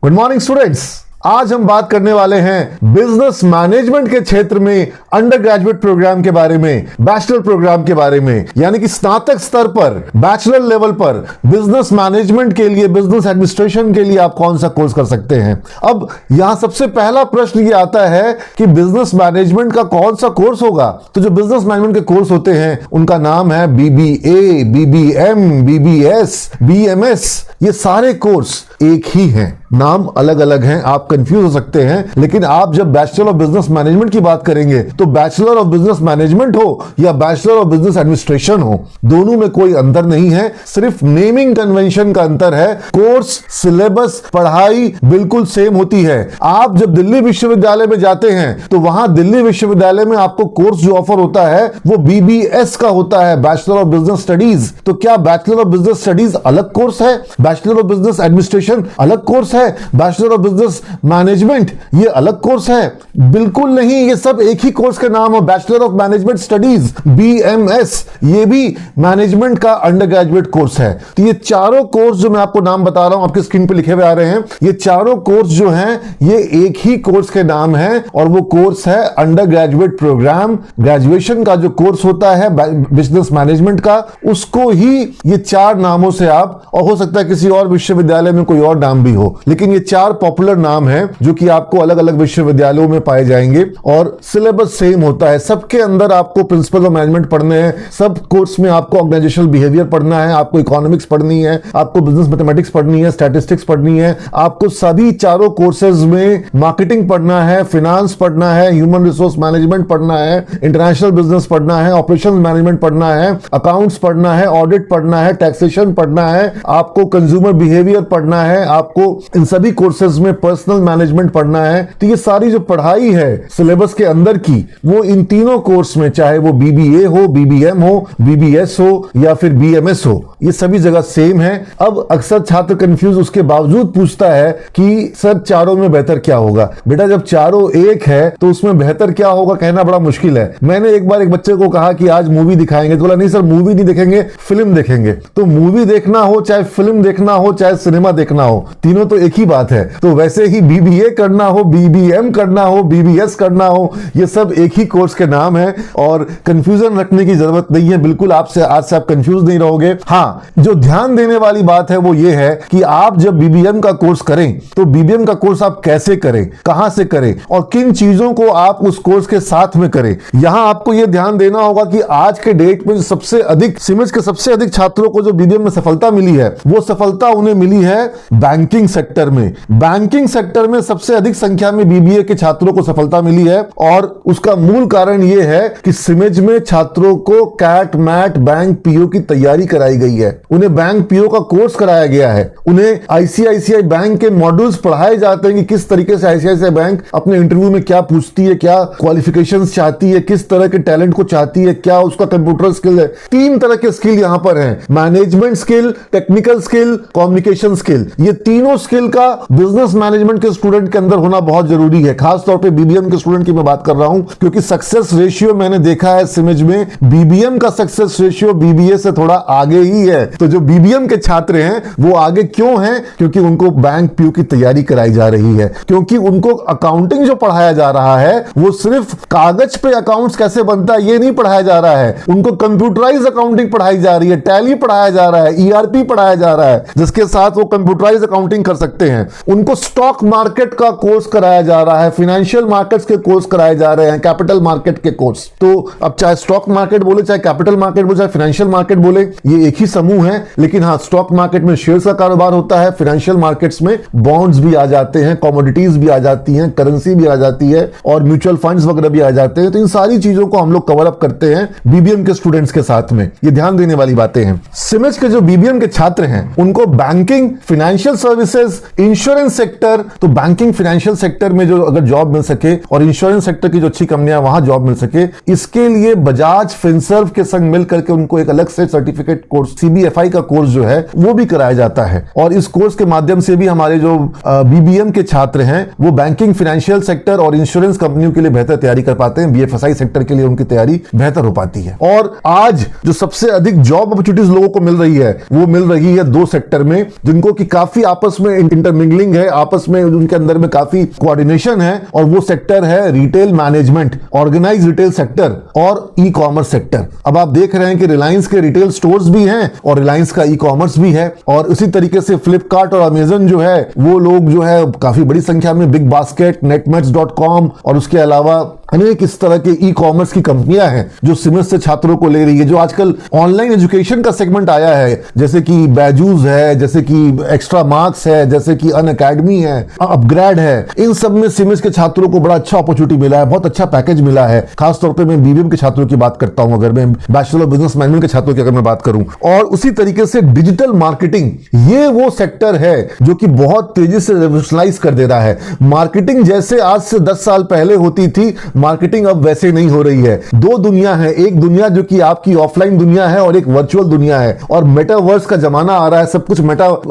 Good morning students. आज हम बात करने वाले हैं बिजनेस मैनेजमेंट के क्षेत्र में अंडर ग्रेजुएट प्रोग्राम के बारे में, बैचलर प्रोग्राम के बारे में, यानी कि स्नातक स्तर पर, बैचलर लेवल पर बिजनेस मैनेजमेंट के लिए, बिजनेस एडमिनिस्ट्रेशन के लिए आप कौन सा कोर्स कर सकते हैं। अब यहां सबसे पहला प्रश्न ये आता है कि बिजनेस मैनेजमेंट का कौन सा कोर्स होगा। तो जो बिजनेस मैनेजमेंट के कोर्स होते हैं उनका नाम है BBA, BBM, BBS, BMS। ये सारे कोर्स एक ही हैं, नाम अलग अलग हैं, आप कंफ्यूज हो सकते हैं। लेकिन आप जब बैचलर ऑफ बिजनेस मैनेजमेंट की बात करेंगे तो बैचलर ऑफ बिजनेस मैनेजमेंट हो या बैचलर ऑफ बिजनेस एडमिनिस्ट्रेशन हो, दोनों में कोई अंतर नहीं है, सिर्फ नेमिंग कन्वेंशन का अंतर है। कोर्स, सिलेबस, पढ़ाई बिल्कुल सेम होती है। आप जब दिल्ली विश्वविद्यालय में जाते हैं तो वहां दिल्ली विश्वविद्यालय में आपको कोर्स जो ऑफर होता है वो BBS का होता है, बैचलर ऑफ बिजनेस स्टडीज। तो क्या बैचलर ऑफ बिजनेस स्टडीज अलग कोर्स है, बैचलर ऑफ बिजनेस एडमिनिस्ट्रेशन अलग कोर्स है, बैचलर ऑफ बिजनेस मैनेजमेंट ये अलग कोर्स है? बिल्कुल नहीं, ये सब एक ही कोर्स के नाम है, bachelor of management studies, BMS। ये भी मैनेजमेंट का अंडर ग्रेजुएट कोर्स है। तो ये चारों कोर्स जो मैं आपको नाम बता रहा हूं, आपकी स्क्रीन पे लिखे हुए आ रहे हैं, ये चारों कोर्स जो हैं ये एक ही कोर्स के नाम है और वो कोर्स है अंडर ग्रेजुएट प्रोग्राम। ग्रेजुएशन का जो कोर्स होता है बिजनेस मैनेजमेंट का, उसको ही ये चार नामों से आप, और हो सकता है किसी और विश्वविद्यालय में कोई और नाम भी हो, लेकिन ये चार पॉपुलर नाम हैं जो कि आपको अलग अलग विश्वविद्यालयों में पाए जाएंगे। और सिलेबस सेम होता है, सबके अंदर आपको प्रिंसिपल ऑफ मैनेजमेंट पढ़ने हैं, सब कोर्स में आपको ऑर्गेनाइजेशनल बिहेवियर पढ़ना है, आपको इकोनॉमिक्स पढ़नी है, आपको बिजनेस मैथमेटिक्स पढ़नी है, स्टैटिस्टिक्स पढ़नी है, आपको सभी चारों कोर्सेज में मार्केटिंग पढ़ना है, फिनांस पढ़ना है, ह्यूमन रिसोर्स मैनेजमेंट पढ़ना है, इंटरनेशनल बिजनेस पढ़ना है, ऑपरेशन मैनेजमेंट पढ़ना है, अकाउंट्स पढ़ना है, ऑडिट पढ़ना है, टैक्सेशन पढ़ना है, आपको कंज्यूमर बिहेवियर पढ़ना है, आपको इन सभी कोर्सेज में पर्सनल मैनेजमेंट पढ़ना है। तो ये सारी जो पढ़ाई है सिलेबस के अंदर की, वो इन तीनों कोर्स में, चाहे वो BBA हो, BBM हो, BBS हो या फिर BMS हो, ये सभी जगह सेम है। अब अक्सर छात्र कंफ्यूज उसके बावजूद पूछता है कि सर चारों में बेहतर क्या होगा। बेटा जब चारों एक है तो उसमें बेहतर क्या होगा कहना बड़ा मुश्किल है। मैंने एक बार एक बच्चे को कहा कि आज मूवी दिखाएंगे, तो बोला नहीं सर मूवी नहीं देखेंगे, फिल्म देखेंगे। तो मूवी देखना हो, चाहे फिल्म देखना हो, चाहे सिनेमा देखना हो, तीनों तो एक ही बात है। तो वैसे ही BBA करना हो, BBM करना हो, BBS करना हो, ये सब एक ही कोर्स के नाम है और कंफ्यूजन रखने की जरूरत नहीं है। बिल्कुल आपसे आज से आप कंफ्यूज नहीं रहोगे। हाँ, जो ध्यान देने वाली बात है वो ये है कि आप जब BBM का कोर्स करें तो BBM का कोर्स आप कैसे करें, कहां से करें और किन चीजों को आप उस कोर्स के साथ में करें। यहां आपको यह ध्यान देना होगा कि आज के डेट में सबसे अधिक सिमज के सबसे अधिक छात्रों को जो BBM में सफलता मिली है, वो सफलता उन्हें मिली है बैंकिंग सेक्टर में। बैंकिंग सेक्टर में सबसे अधिक संख्या में BBA के छात्रों को सफलता मिली है और उसका मूल कारण यह है कि सिमज में छात्रों को कैट, मैट, बैंक PO की तैयारी कराई गई है, उन्हें बैंक PO का कोर्स कराया गया है, उन्हें ICICI बैंक के मॉड्यूल्स पढ़ाए जाते हैं कि किस तरीके से ICICI बैंक अपने इंटरव्यू में क्या पूछती है, क्या क्वालिफिकेशंस चाहती है, किस तरह के टैलेंट को चाहती है, क्या उसका कंप्यूटर स्किल है। 3 तरह के स्किल यहां पर हैं, management skill, technical skill, communication skill. ये तीनों स्किल का बिजनेस मैनेजमेंट के स्टूडेंट के अंदर होना बहुत जरूरी है। खासतौर पे BBM के स्टूडेंट की मैं बात कर रहा हूं, क्योंकि सक्सेस रेशियो मैंने देखा है सिमज में BBM का सक्सेस रेशियो BBA से थोड़ा आगे ही है। तो जो BBM के छात्र हैं वो आगे क्यों हैं? क्योंकि उनको बैंक PO की तैयारी कराई जा रही है, क्योंकि उनको अकाउंटिंग जो पढ़ाया जा रहा है वो सिर्फ कागज पे अकाउंट्स कैसे बनता है ये नहीं पढ़ाया जा रहा है, उनको कंप्यूटराइज अकाउंटिंग पढ़ाई जा रही है, टैली पढ़ाया जा रहा है, ERP पढ़ाया जा रहा है, जिसके साथ वो कंप्यूटराइज अकाउंटिंग कर सकते हैं। उनको स्टॉक मार्केट का कोर्स कराया जा रहा है, फाइनेंशियल मार्केट्स के कोर्स कराए जा रहे हैं, कैपिटल मार्केट के कोर्स। तो अब चाहे स्टॉक मार्केट बोले, चाहे कैपिटल मार्केट बोले, चाहे फाइनेंशियल मार्केट बोले, ये एक ही समूह है। लेकिन हाँ, स्टॉक मार्केट में शेयर्स का कारोबार होता है, फाइनेंशियल मार्केट्स में बॉन्ड्स भी आ जाते हैं, कमोडिटीज भी आ जाती हैं, करेंसी भी आ जाती है और म्यूचुअल फंड्स वगैरह भी आ जाते हैं। तो इन सारी चीजों को हम लोग कवर अप करते हैं BBM के स्टूडेंट्स के साथ में। ये ध्यान देने वाली बातें हैं। सिमज के जो BBM के छात्र हैं उनको banking, financial services, insurance sector, तो बैंकिंग फाइनेंशियल सेक्टर में जो अगर जॉब मिल सके और इंश्योरेंस सेक्टर की जो अच्छी कंपनियां वहां जॉब मिल सके, इसके लिए बजाज फिनसर्व के संग मिल करके उनको एक अलग से सर्टिफिकेट कोर्स, CBFI का कोर्स जो है वो भी कराया जाता है। और इस कोर्स के माध्यम से भी हमारे जो BBM के छात्र हैं वो बैंकिंग, फाइनेंशियल सेक्टर और इंश्योरेंस कंपनियों के लिए बेहतर तैयारी कर पाते हैं। BFSI सेक्टर के लिए उनकी तैयारी बेहतर हो पाती है। और आज जो सबसे अधिक जॉब अपॉर्चुनिटीज लोगों को मिल रही है वो मिल रही है 2 सेक्टर में, जिनको कि काफी आपस में इंटरमिंगलिंग है, आपस में उनके अंदर में काफी कोऑर्डिनेशन है, और वो सेक्टर है retail management, organize retail sector और ई कॉमर्स सेक्टर। अब आप देख रहे हैं कि रिलायंस के रिटेल स्टोर्स भी हैं और रिलायंस का ई कॉमर्स भी है, और उसी तरीके से फ्लिपकार्ट और अमेजन जो है वो लोग जो है काफी बड़ी संख्या में, बिग बास्केट, नेटमेट्स.com और उसके अलावा अनेक इस तरह के ई कॉमर्स की कंपनियां हैं जो सिमस से छात्रों को ले रही है। जो आजकल ऑनलाइन एजुकेशन का सेगमेंट आया है, जैसे कि बैजूस है, जैसे कि एक्स्ट्रा मार्क्स है, जैसे कि अन अकेडमी है, अपग्रेड है, इन सब में सिमस के छात्रों को बड़ा अच्छा अपॉर्चुनिटी मिला है, बहुत अच्छा पैकेज मिला है। खासतौर पर मैं बीबीएम के छात्रों की बात करता हूं, अगर मैं बैचलर ऑफ बिजनेस मैनेजमेंट के छात्रों की अगर मैं बात करूं। और उसी तरीके से डिजिटल मार्केटिंग, ये वो सेक्टर है जो कि बहुत तेजी से रेवोल्यूशनाइज कर दे रहा है। मार्केटिंग जैसे आज से 10 साल पहले होती थी, मार्केटिंग अब वैसे नहीं हो रही है। दो दुनिया है, एक दुनिया जो कि आपकी ऑफलाइन दुनिया है और एक वर्चुअल दुनिया है, और मेटावर्स का जमाना आ रहा है, सब कुछ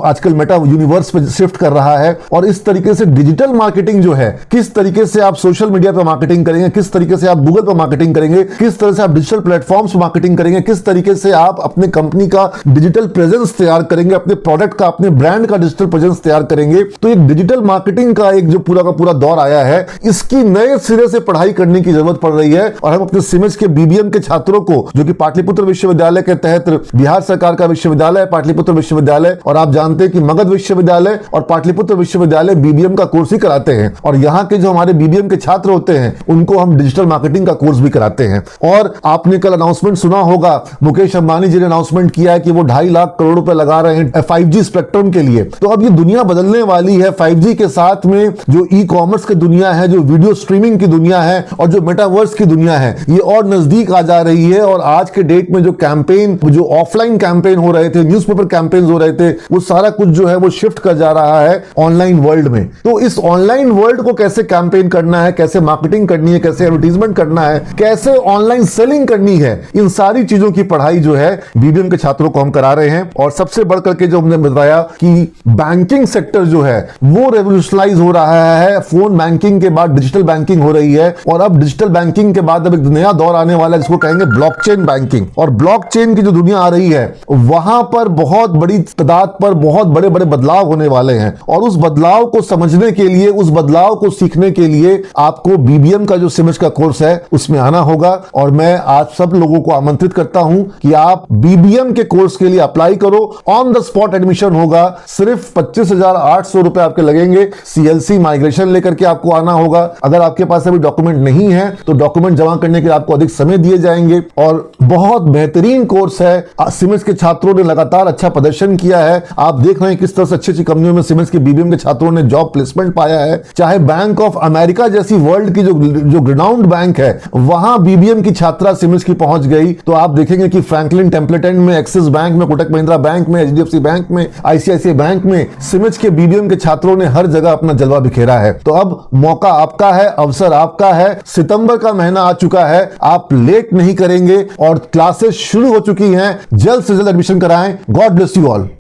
आजकल मेटा यूनिवर्स पे शिफ्ट कर रहा है। और इस तरीके से डिजिटल मार्केटिंग जो है, किस तरीके से आप सोशल मीडिया पे मार्केटिंग करेंगे, किस तरीके से आप गूगल पे मार्केटिंग करेंगे, किस तरह से आप डिजिटल प्लेटफॉर्म्स पे मार्केटिंग करेंगे, किस तरीके से आप अपने कंपनी का डिजिटल प्रेजेंस तैयार करेंगे, अपने प्रोडक्ट का, अपने ब्रांड का डिजिटल प्रेजेंस तैयार करेंगे। तो एक डिजिटल मार्केटिंग का एक जो पूरा का पूरा दौर आया है, इसकी नए सिरे से पढ़ाई करने की जरूरत पड़ रही है। और हम अपने सिमस के बीबीएम के छात्रों को, जो कि पाटलिपुत्र विश्वविद्यालय के तहत बिहार सरकार का विश्वविद्यालय है, पाटलिपुत्र विश्वविद्यालय, और आप जानते हैं कि मगध विश्वविद्यालय और पाटलिपुत्र विश्वविद्यालय बीबीएम का कोर्स ही कराते हैं। और यहाँ के जो हमारे बीबीएम के छात्र होते हैं उनको हम डिजिटल मार्केटिंग का कोर्स भी कराते हैं। और आपने कल अनाउंसमेंट सुना होगा, मुकेश अंबानी जी ने अनाउंसमेंट किया है कि वो 2.5 लाख करोड़ रुपए लगा रहे हैं 5G स्पेक्ट्रम के लिए। तो अब ये दुनिया बदलने वाली है 5G के साथ में। जो ई कॉमर्स की दुनिया है, जो वीडियो स्ट्रीमिंग की दुनिया है और जो मेटावर्स की दुनिया है, ये और नजदीक आ जा रही है। और आज के डेट में जो कैंपेन, जो ऑफलाइन कैंपेन हो रहे थे, न्यूज़पेपर कैंपेन हो रहे थे, वो सारा कुछ जो है वो शिफ्ट कर जा रहा है ऑनलाइन वर्ल्ड में। तो इस ऑनलाइन वर्ल्ड को कैसे कैंपेन करना है, कैसे मार्केटिंग करनी है, कैसे एडवर्टीजमेंट करना है, कैसे ऑनलाइन सेलिंग करनी है, इन सारी चीजों की पढ़ाई जो है बीबीएम के छात्रों को हम करा रहे हैं। और सबसे बढ़ करके जो हमने बताया कि बैंकिंग सेक्टर जो है वो रेवोल्यूशनाइज हो रहा है। फोन बैंकिंग के बाद डिजिटल बैंकिंग हो रही है, और अब डिजिटल बैंकिंग के बाद अब एक नया दौर आने वाला है जिसको कहेंगे ब्लॉकचेन बैंकिंग। और ब्लॉकचेन की जो दुनिया आ रही है, वहां पर बहुत बड़ी तादाद पर बहुत बड़े बड़े बदलाव होने वाले हैं। और उस बदलाव को समझने के लिए, उस बदलाव को सीखने के लिए आपको बीबीएम का जो सिमस का कोर्स है उसमें आना होगा। और मैं आज सब लोगों को आमंत्रित करता हूं कि आप बीबीएम के कोर्स के लिए अप्लाई करो। ऑन द स्पॉट एडमिशन होगा, सिर्फ 25,800 रुपए आपके लगेंगे। सीएलसी माइग्रेशन लेकर के आपको आना होगा। अगर आपके पास अभी डॉक्यूमेंट नहीं है तो डॉक्यूमेंट जमा करने के लिए आपको अधिक समय दिए जाएंगे। और बहुत बेहतरीन कोर्स है। सिमस के छात्रों ने लगातार अच्छा प्रदर्शन किया है। आप देख रहे हैं किस तरह से अच्छी अच्छी कंपनियों में सिमस के बीबीएम के छात्रों ने जॉब प्लेसमेंट पाया है। चाहे बैंक ऑफ अमेरिका जैसी वर्ल्ड की जो ग्रेनाउंड बैंक है, वहां बीबीएम की छात्रा सिमस की पहुंच गई। तो आप देखेंगे कि फ्रैंकलिन टेम्पलेटन में, एक्सिस बैंक में, कोटक महिंद्रा बैंक में, एचडीएफसी बैंक में, आईसीआईसीआई बैंक में सिमस के बीबीएम के छात्रों ने हर जगह अपना जलवा बिखेरा है। तो अब मौका आपका है, अवसर आपका है। सितंबर का महीना आ चुका है, आप लेट नहीं करेंगे और क्लासेस शुरू हो चुकी हैं। जल्द से जल्द एडमिशन कराएं। God bless you all.